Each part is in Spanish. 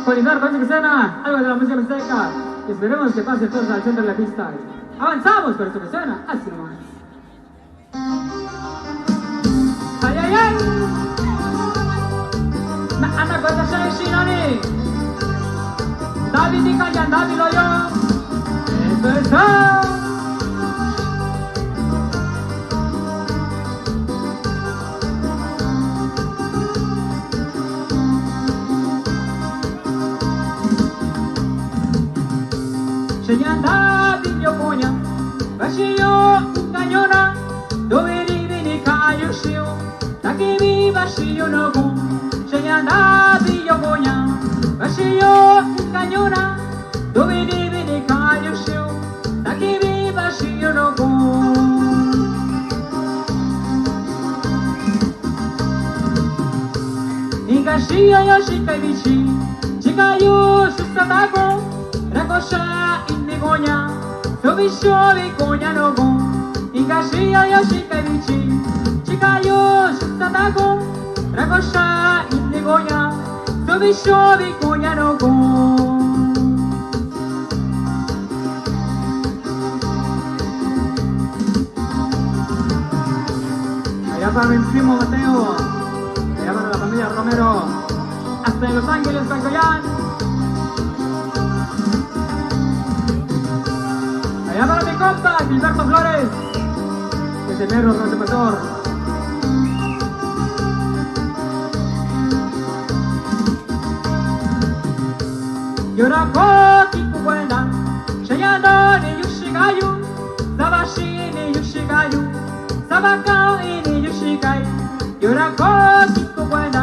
Continuar con esta escena, algo de la música mixteca. Y esperemos que pase todos al centro de la pista. Avanzamos con esta escena, así nomás. ¡Ay, ay, ay! Anak kota saya Shinani David dikayan, David loyo Besar Shenyan David yokonya Bashiyo kanyona Doveri vini kayushiyo Takibi bashiyo nobu Shenyan David yokonya Bashiyo kanyona Doveri vini kayushiyo Takibi bashiyo nobu Nigashiyo yoshikai bichi Chikayu susatago Rakosha inigonya Sobisho vikonya nobu Nigashiyo yoshikai bichi Chikayu susatago Rakosha inigonya Sobisho vikonya nobu Allá para mi primo Mateo Allá para la familia Romero Hasta Los Ángeles, Sancoyán Allá para mi compa, Gilberto Flores Ese perro transepasor Yorako kikuwenda Shayado ni yushigayu Zabashi ni yushigayu Sabakao ni yushigai Yorako kikuwenda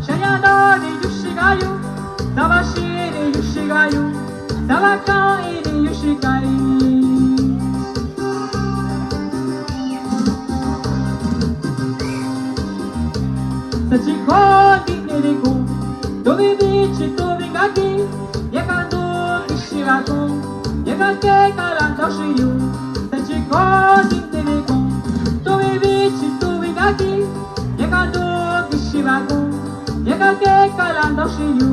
Shayado ni yushigayu Zabashi ni yushigayu Sabakao ni yushigai Sachiko diniriku Tobi bichi tobi gaki Yakando ishiraku Yakake karando shiyu Sachiko diniriku Tobi bichi tobi gaki Yakando ishiraku Yakake karando shiyu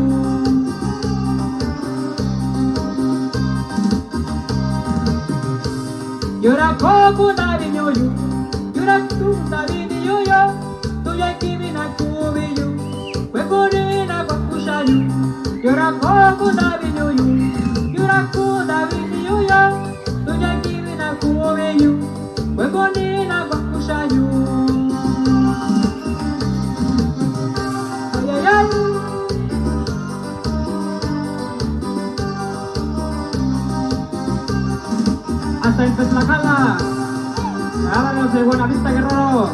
Yorakoku dari nyoyu Yoraku dari nyoyo Tuya kimi na kubiyu Wekone na kwakushayu Yorakoku dari nyoyu Yoraku dari nyoyo Tuya kimi na kubiyu Wekone na kwakushayu Ay ay ay Hasta en Tetlacala Háblanos de Buenavista Guerrero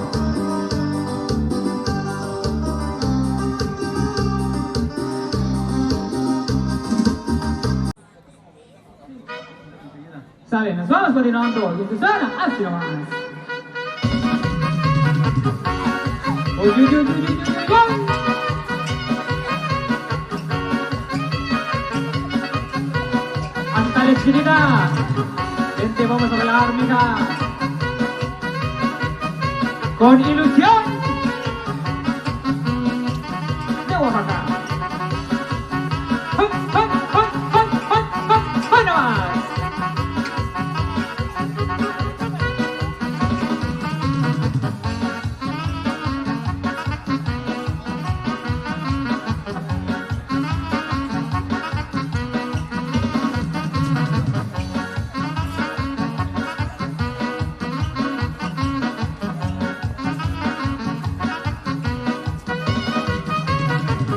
Sale, nos vamos continuando y esto suena así nomás Uy, uy, uy, uy, uy, uy, uy. Hasta la esquinita Gente, vamos a bailar, mija Con ilusión De Oaxaca ¡Hum, hum, hum, hum, hum, hum, hum, nomás!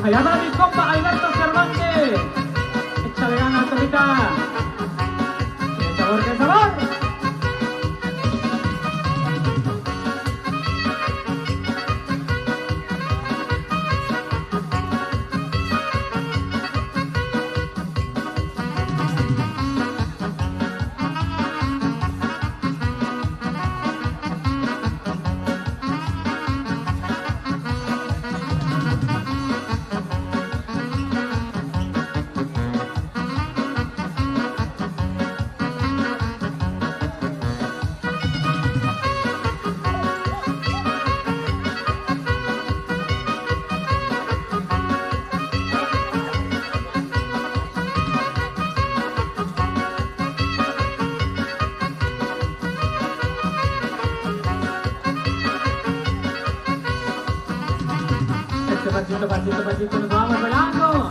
Allá va mi compa Alberto Cervantes. Échale ganas, Tomita. ¡Qué sabor, qué sabor! pasito a pasito nos vamos velando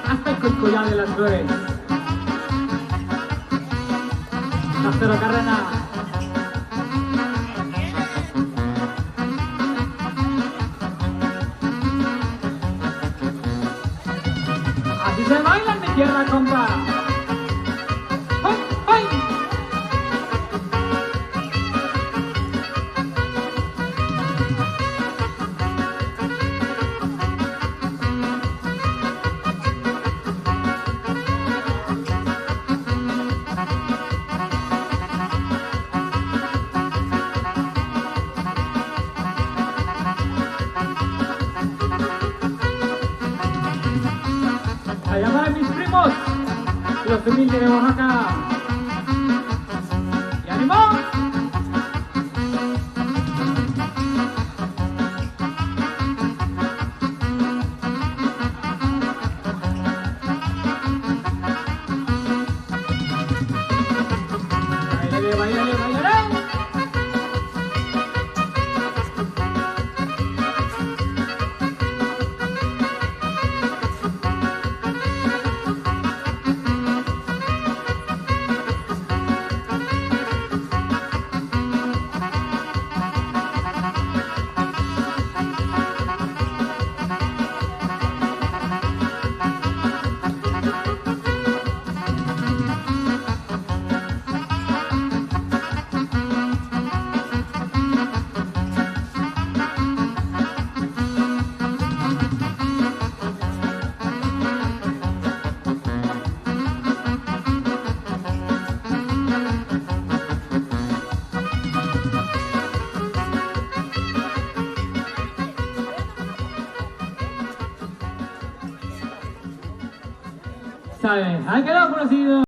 hasta el Coycuyán de las Flores. Castelo Cárdenas. Así se baila en mi tierra, compa. ¡Ay, ay! Allá para mis primos, los humildes de Oaxaca. ¡Y ánimo! ¡Báilale, báilale, báilale! ¿Sabes? Ha quedado conocido.